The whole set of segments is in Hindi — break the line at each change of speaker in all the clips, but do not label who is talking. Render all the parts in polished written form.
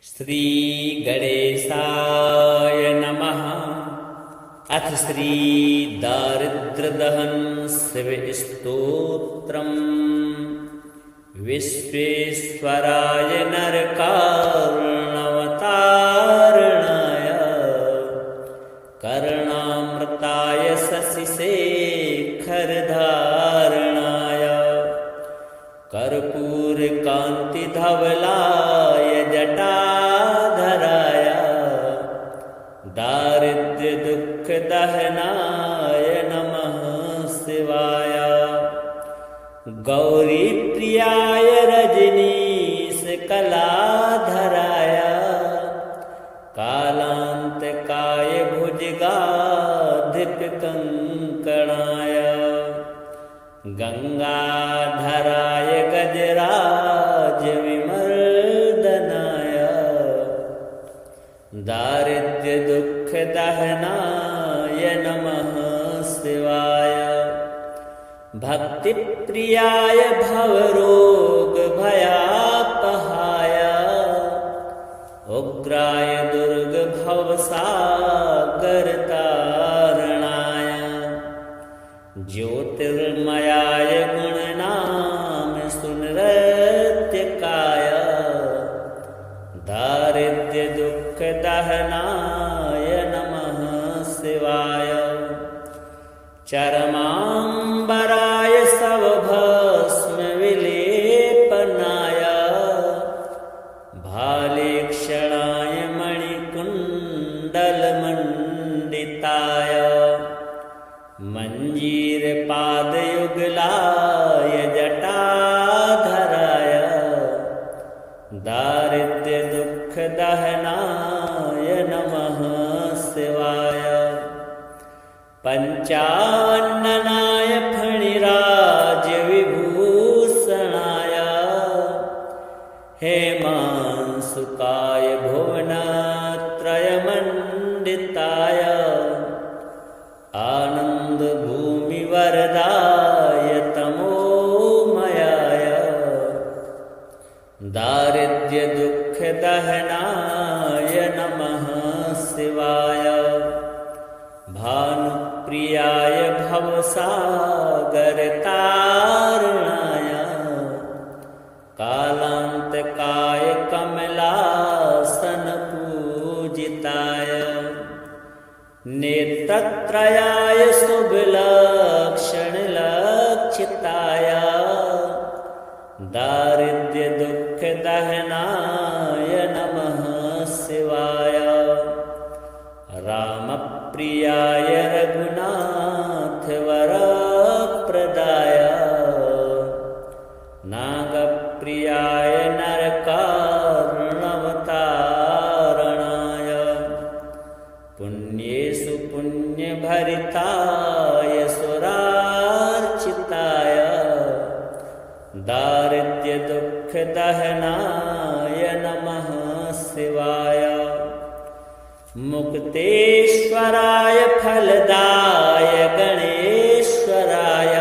श्रीगणेशाय नमः। अथ श्रीदारिद्र्यदहन शिवस्तोत्रम्। विश्वेश्वराय नरकार्णवतारणाय कर्णामृताय शशिशेखरधारणाय कर्पूरकान्तिधवलाय जटाधराय दारिद्र्यदुःखदहनाय नमः शिवाय। गौरीप्रियाय रजनीशकलाधराय कालान्तकाय भुजगाधिपकङ्कणाय गंगाधराय गजराजविमर्दनाय दारिद्र्यदुःखदहनाय नमः शिवाय। भक्तिप्रियाय भवरोगभयापहाय उग्राय दुर्गभवसागरतारणाय ज्योतिर्मयाय गुणनाम सुनृत्यकाय दारिद्र्यदुःखदहनाय नमः शिवाय। चरमाम्बराय शवभस्मविलेपनाय भालेक्षणाय मणिकुण्डलमण्डिताय मञ्जीरपादयुगलाय जटाधराय दारिद्र्यदुःखदहनाय नमः शिवाय। पञ्चाननाय फणिराजविभूषणाय हेमांशुकाय भुवनत्रयमण्डिताय आनन्दभूमिवरदाय तमोमयाय दारिद्र्यदुःखदहनाय नमः शिवाय। भानुप्रियाय भवसागरतारणाय कालान्तकाय कमलासनपूजिताय नेत्रत्रयाय शुभलक्षणलक्षिताय दारिद्र्यदुःखदहनाय नमः शिवाय। रामप्रियाय रघुनाथवरप्रदाय नागप्रियाय नरकार्णवतारणाय पुण्येषु पुण्यभरिताय सुरार्चिताय दारिद्र्यदुःखदहनाय नमः शिवाय। मुक्तेश्वराय फलदाय गणेश्वराय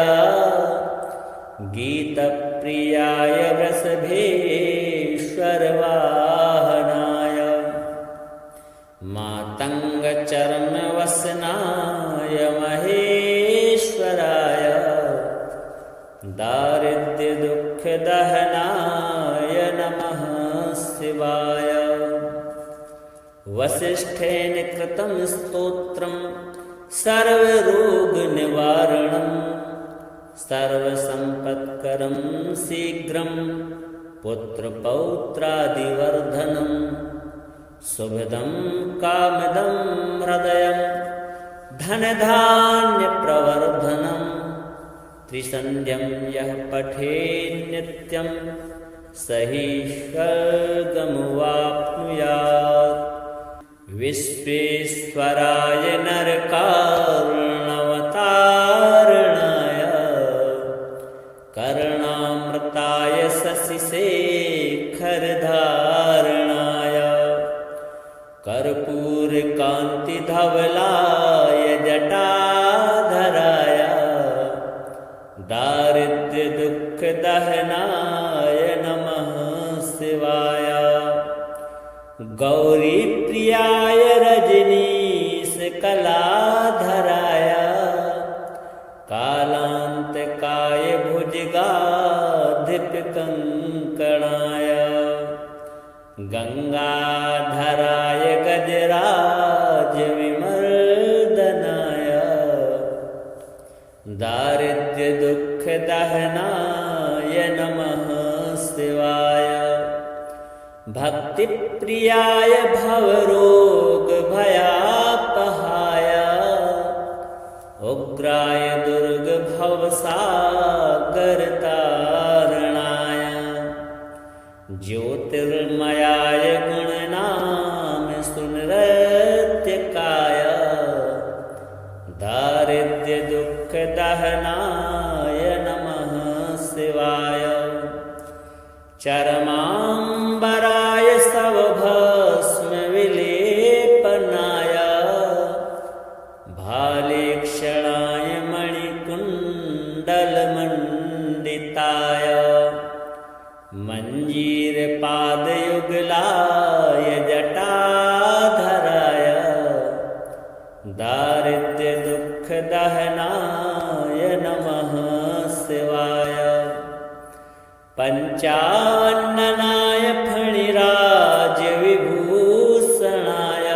गीतप्रियाय वृषभेश्वरवाहनाय मातङ्गचर्मवसनाय महेश्वराय दारिद्र्यदुःखदहनाय नमः शिवाय। वसिष्ठेन कृतं स्तोत्रं सर्वरोगनिवारणं सर्वसम्पत्करं शीघ्रं पुत्रपौत्रादिवर्धनं शुभदं कामदं हृदयं धनधान्यप्रवर्धनं त्रिसन्ध्यं यः पठेत् नित्यं स हि स्वर्गमवाप्नुयात्। विश्वेश्वराय नरकार्णवतारणाय कर्णामृताय शशिशेखरधारणाय कर्पूरकान्तिधवलाय जटाधराय दारिद्र्यदुःखदहनाय नमः शिवाय। गौरी प्रियाय रजनीश कलाधराय कालांतकाय भुजगाधिप कंकणाय गंगाधराय गजराज विमर्दनाय दारिद्र्य दुख दहनाय नमः शिवाय भक्ति प्रियाय भवरोग भयापहाय उग्राय दुर्ग भवसागर तारणाय ज्योतिर्मयाय गुणनाम सुनृत्यकाय दारिद्र्य दुख दहनाय नमः शिवाय चरमांबराय सवभस्म विलेपनाय भालेक्षणाय मणिकुण्डलमण्डिताय मञ्जीर पादयुगलाय जटाधराय दारिद्र्य दुख दहनाय नमः शिवाय पंचाननाय फणिराज विभूषणाय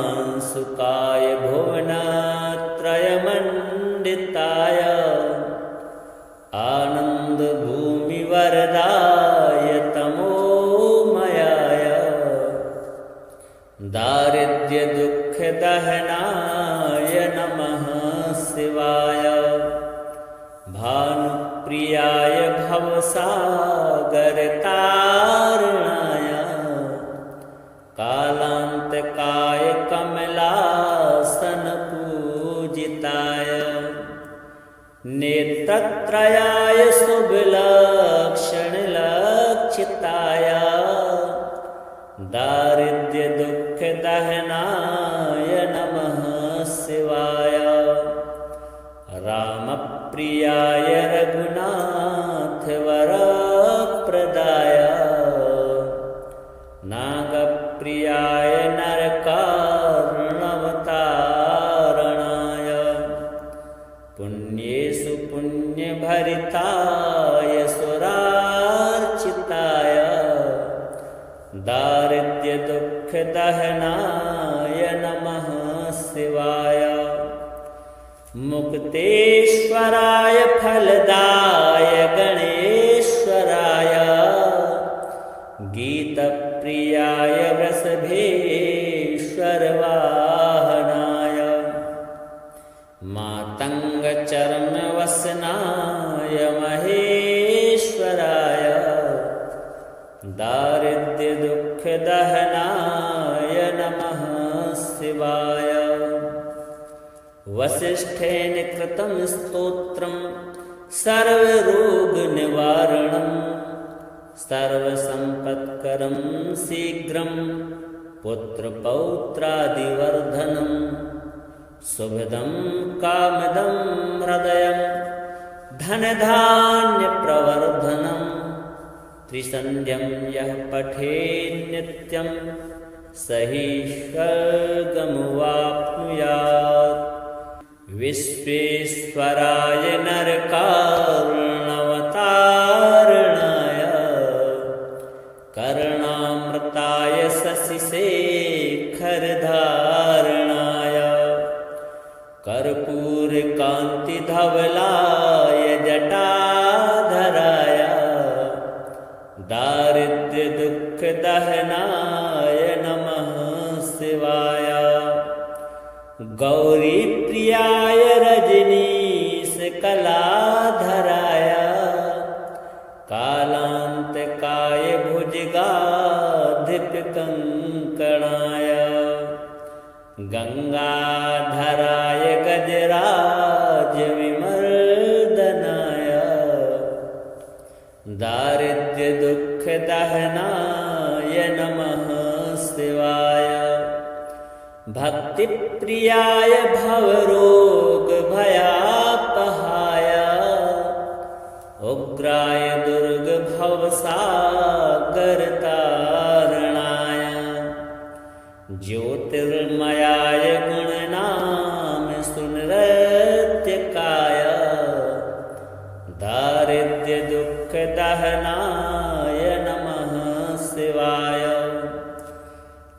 हेमांसुकाय भुवनत्रयमण्डिताय आनंद भूमि वरदाय तमोमयाय दारिद्र्य दुख दहनाय नमः शिवाय भानुप्रियाय भवसागर तारणाय कालांतकाय कमलासन पूजिताय नेत्रत्रयाय शुभलक्षण लक्षिताय दारिद्र्य दुख दहनाय नमः शिवाय रामप्रियाय रघुनाथ वरप्रदाय नागप्रियाय नरकार्णवतारणाय पुण्येषु पुण्यभरिताय सुरार्चिताय दारिद्र्य दुख दहनाय नमः शिवाय मुक्तेश्वराय फलदाय गणेश्वराय गीतप्रियाय वृषभेश्वर वाहनाय मातङ्गचर्मवसनाय महेश्वराय दारिद्र्य दुख दहनाय नमः शिवाय वसिष्ठेन कृतं स्तोत्रं सर्वरोगनिवारणं सर्वसम्पत्करं शीघ्रं पुत्रपौत्रादिवर्धनं शुभदं कामदं हृदयं धनधान्यप्रवर्धनं त्रिसन्ध्यं यः पठेत् नित्यं स हि स्वर्गमवाप्नुयात् विश्वेश्वराय नरकार्णवतारणाय कर्णामृताय शशिशेखरधारणाय कर्पूरकान्तिधवलाय जटाधराय दारिद्र्य दुख दहनाय नमः शिवाय गौरी प्रियाय रजनीश कलाधराय कालांतकाय भुजगाधिप कंकणाय गंगाधराय गजराज विमर्दनाय दारिद्र्य दुख दहनाय नमः शिवाय भक्ति प्रियाय भवरोग भयापहाय उग्राय दुर्ग भवसागर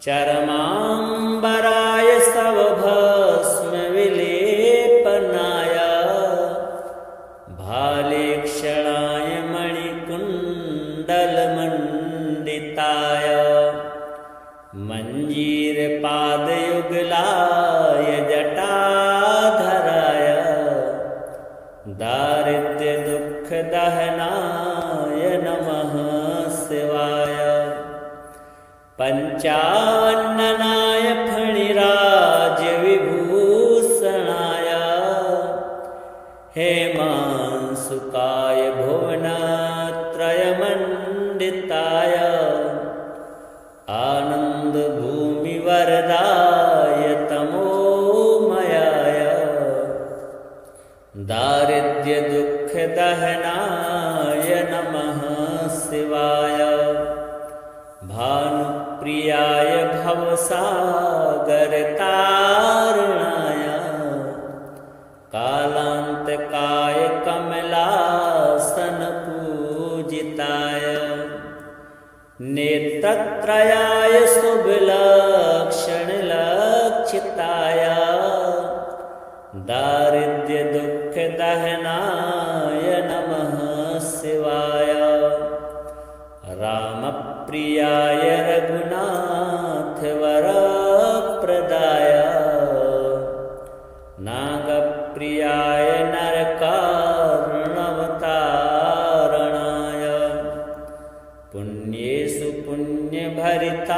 चरमाम्बराय सवभस्म विलेपनाय भालेक्षणाय मणिकुण्डलमण्डिताय मञ्जीरपादयुगलाय जटाधराय दारिद्र्यदुःखदहनाय नमः शिवाय पंचाननाय फणिराजविभूषणाय हेमांसुकाय भुवनत्रयमण्डिताय आनन्दभूमिवरदाय तमोमयाय दारिद्र्यदुःखदहनाय नमः शिवाय भानुप्रियाय भवसागरतारणाय कालान्तकाय कमलासनपूजिताय नेत्रत्रयाय शुभलक्षणलक्षिताय दारिद्र्यदुःखदहनाय नमः शिवाय रामप्रियाय रघुनाथवरप्रदाय नागप्रियाय नरकार्णवतारणाय पुण्येषु पुण्यभरिताय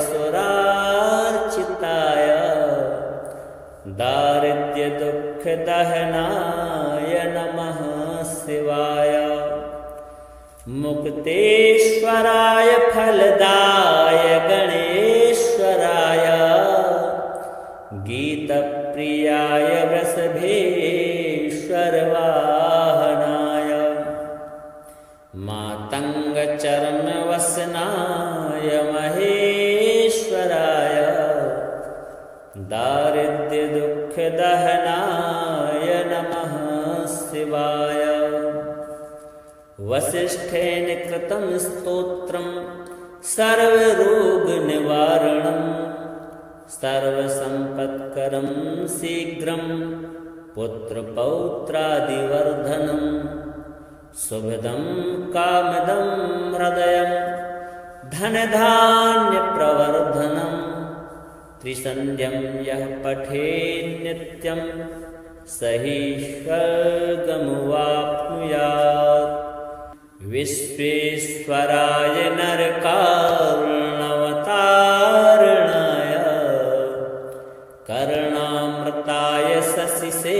सुरार्चिताय दारिद्र्यदुःखदहनाय नमः शिवाय मुक्तेश्वराय फलदाय गणेश्वराय गीतप्रियाय वृषभेश्वरवाहनाय मातङ्गचर्मवसनाय महेश्वराय दारिद्र्यदुःखदहनाय नमः शिवाय वसिष्ठेन कृतं स्तोत्रं सर्वरोगनिवारणं सर्वसम्पत्करं शीघ्रं पुत्रपौत्रादिवर्धनं शुभदं कामदं हृदयं धनधान्यप्रवर्धनं त्रिसन्ध्यं यः पठेत् नित्यं स हि स्वर्गमवाप्नुयात् विश्वेश्वराय नरकार्णवतारणाय कर्णामृताय शशिशेखरधारणाय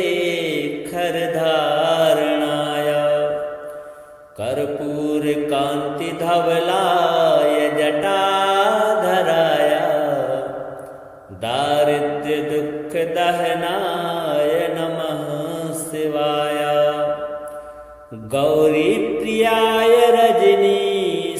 कर्पूरकान्तिधवलाय जटाधराय दारिद्र्यदुःखदहनाय नमः शिवाय गौरीप्रियाय रजनीशकलाधराय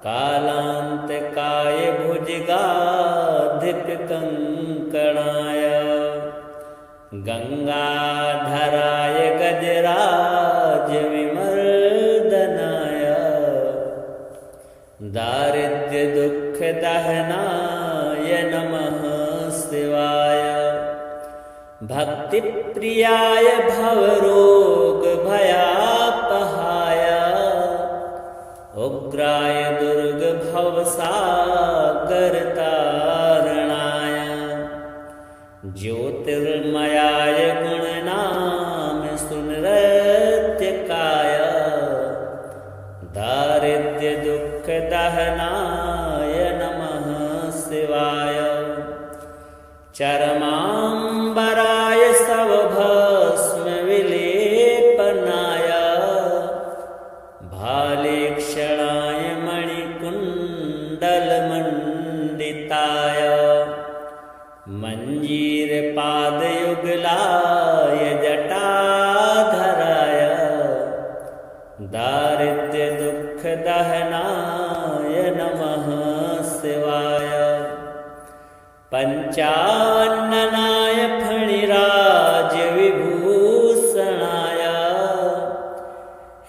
कालान्तकाय भुजगाधिपकङ्कणाय गङ्गाधराय गजराजविमर्दनाय दारिद्र्यदुःखदहनाय नमः शिवाय भक्तिप्रियाय भवरोगभयापहाय उग्राय दुर्गभवसागरतारणाय ज्योतिर्मयाय गुणनाम सुनृत्यकाय दारिद्र्यदुःखदहनाय नमः शिवाय चरमाम्बराय सवभस्म विलेपनाय भालेक्षणाय मणिकुण्डलमण्डिताय मञ्जीरपादयुगलाय जटाधराय दारिद्र्यदुःखदहनाय नमः शिवाय पंचाननाय फणिराजविभूषणाय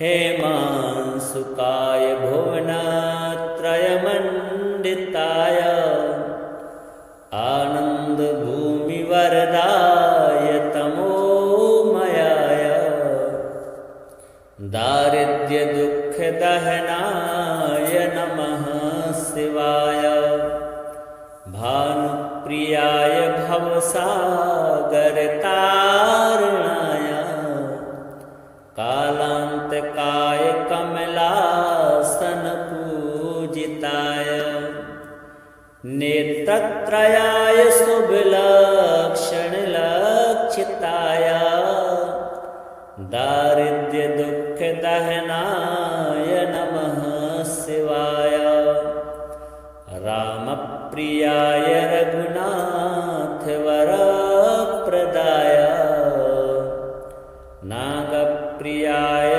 हेमांसुकाय सुकाय भुवनत्रयमण्डिताय आनन्दभूमिवरदाय तमोमयाय दारिद्र्यदुःखदहनाय नमः शिवाय भानुप्रियाय भवसागरतारणाय कालान्तकाय कमलासनपूजिताय नेत्रत्रयाय शुभलक्षणलक्षिताय दारिद्र्यदुःखदहनाय नमः शिवाय रामप्रियाय रघुनाथवरप्रदाय नागप्रियाय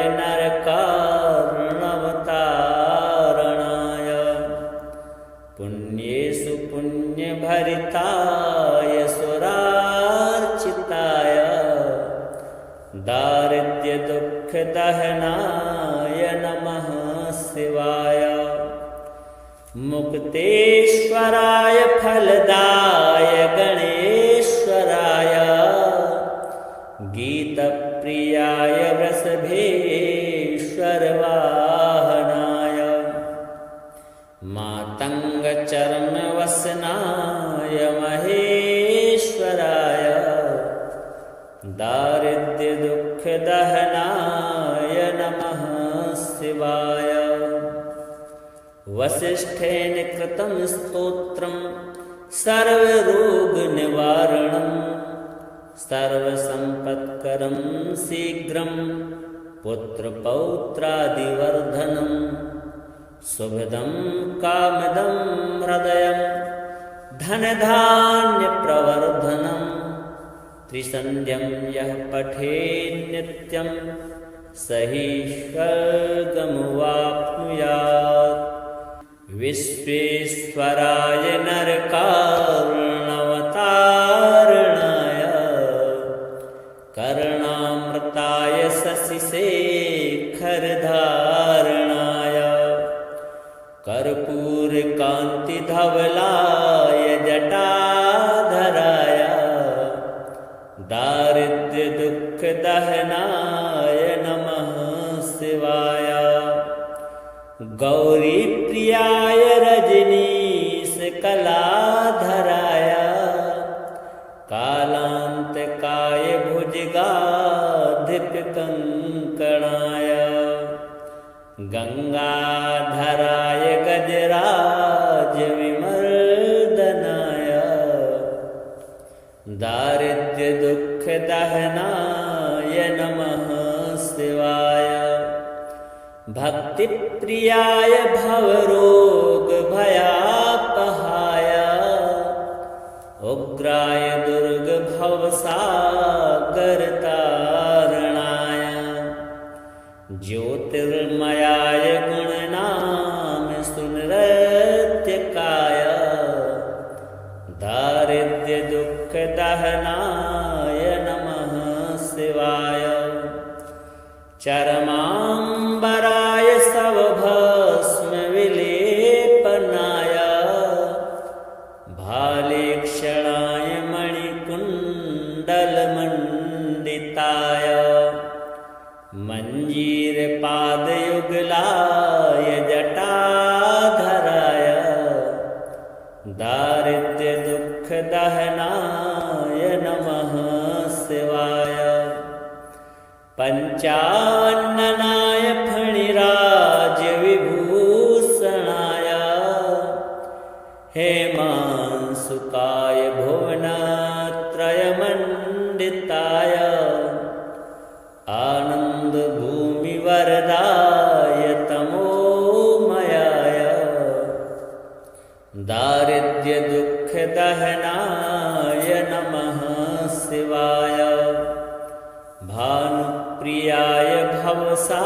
नरकार्णवतारणाय पुण्येषु पुण्यभरिताय सुरार्चिताय दारिद्र्यदुःखदहनाय नमः शिवाय मुक्तेश्वराय फलदाय गणेश्वराय गीतप्रियाय वृषभेश्वरवाहनाय मातङ्गचर्मवसनाय महेश्वराय दारिद्र्यदुःखदहनाय नमः शिवाय वसिष्ठेन कृतं स्तोत्रं सर्वरोगनिवारणं सर्वसम्पत्करं शीघ्रं पुत्रपौत्रादिवर्धनं शुभदं कामदं हृदयं धनधान्यप्रवर्धनं त्रिसन्ध्यं यः पठेन्नित्यं स हि स्वर्गमवाप्नुयात् विश्वेश्वराय नरकार्णवतारणाय कर्णामृताय शशिशेखरधारणाय कर्पूरकान्तिधवलाय जटाधराय दारिद्र्यदुःखदहनाय नमः शिवाय गौरीप्रियाय रजनीशकलाधराय कालान्तकाय भुजगाधिपकङ्कणाय गङ्गाधराय गजराजविमर्दनाय दारिद्र्यदुःखदहनाय नमः शिवाय भक्तिप्रियाय भवरोगभयापहाय उग्राय दुर्गभवसागरतारणाय ज्योतिर्मयाय गुणनाम सुनृत्यकाय दारिद्र्यदुःखदहनाय नमः शिवाय चरमाम्बराय सवभस्मविलेपनाय भालेक्षणाय मणिकुण्डलमण्डिताय मञ्जीरपादयुगलाय जटाधराय दारिद्र्यदुःखदहनाय नमः शिवाय पञ्चाननाय फणिराजविभूषणाय हेमांशुकाय भुवनत्रयमण्डिताय आनन्दभूमिवरदाय तमोमयाय दारिद्र्यदुःखदहनाय नमः शिवाय भानुप्रियाय भवसागरतारणाय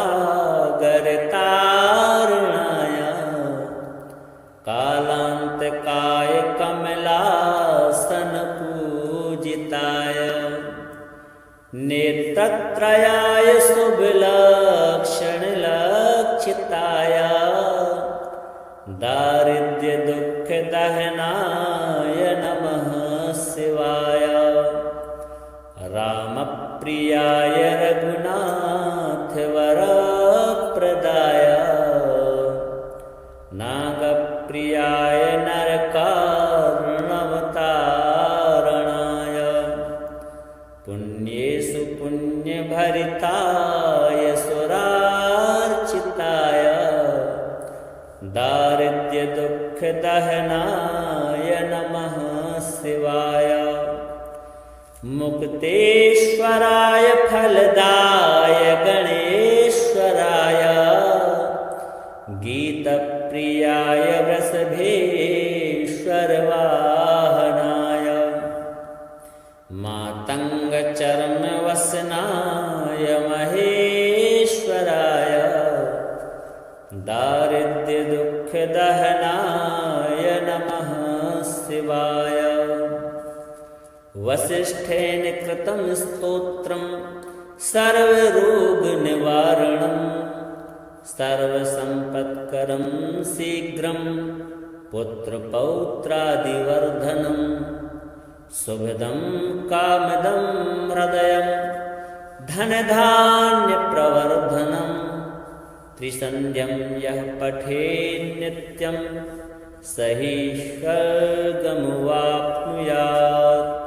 कालान्तकाय कमलासनपूजिताय नेत्रत्रयाय शुभलक्षणलक्षिताय दारिद्र्यदुःखदहनाय नमः शिवाय। रामप्रियाय रघुनाथवरप्रदाय नागप्रियाय नरकार्णवतारणाय पुण्येषु पुण्यभरिताय सुरार्चिताय दारिद्र्यदुःखदहनाय नमः शिवाय। मुक्तेश्वराय फलदाय गणेश्वराय गीतप्रियाय वृषभेश्वरवाहनाय मातङ्गचर्मवसनाय महेश्वराय दारिद्र्यदुःखदहनाय नमः शिवाय। वसिष्ठेन कृतं स्तोत्रं सर्वरोगनिवारणं सर्वसम्पत्करं शीघ्रं पुत्रपौत्रादिवर्धनं सुभदं कामदं हृदयं धनधान्यप्रवर्धनं त्रिसन्ध्यं यः पठेन्नित्यं स हि स्वर्गमुवाप्नुयात्।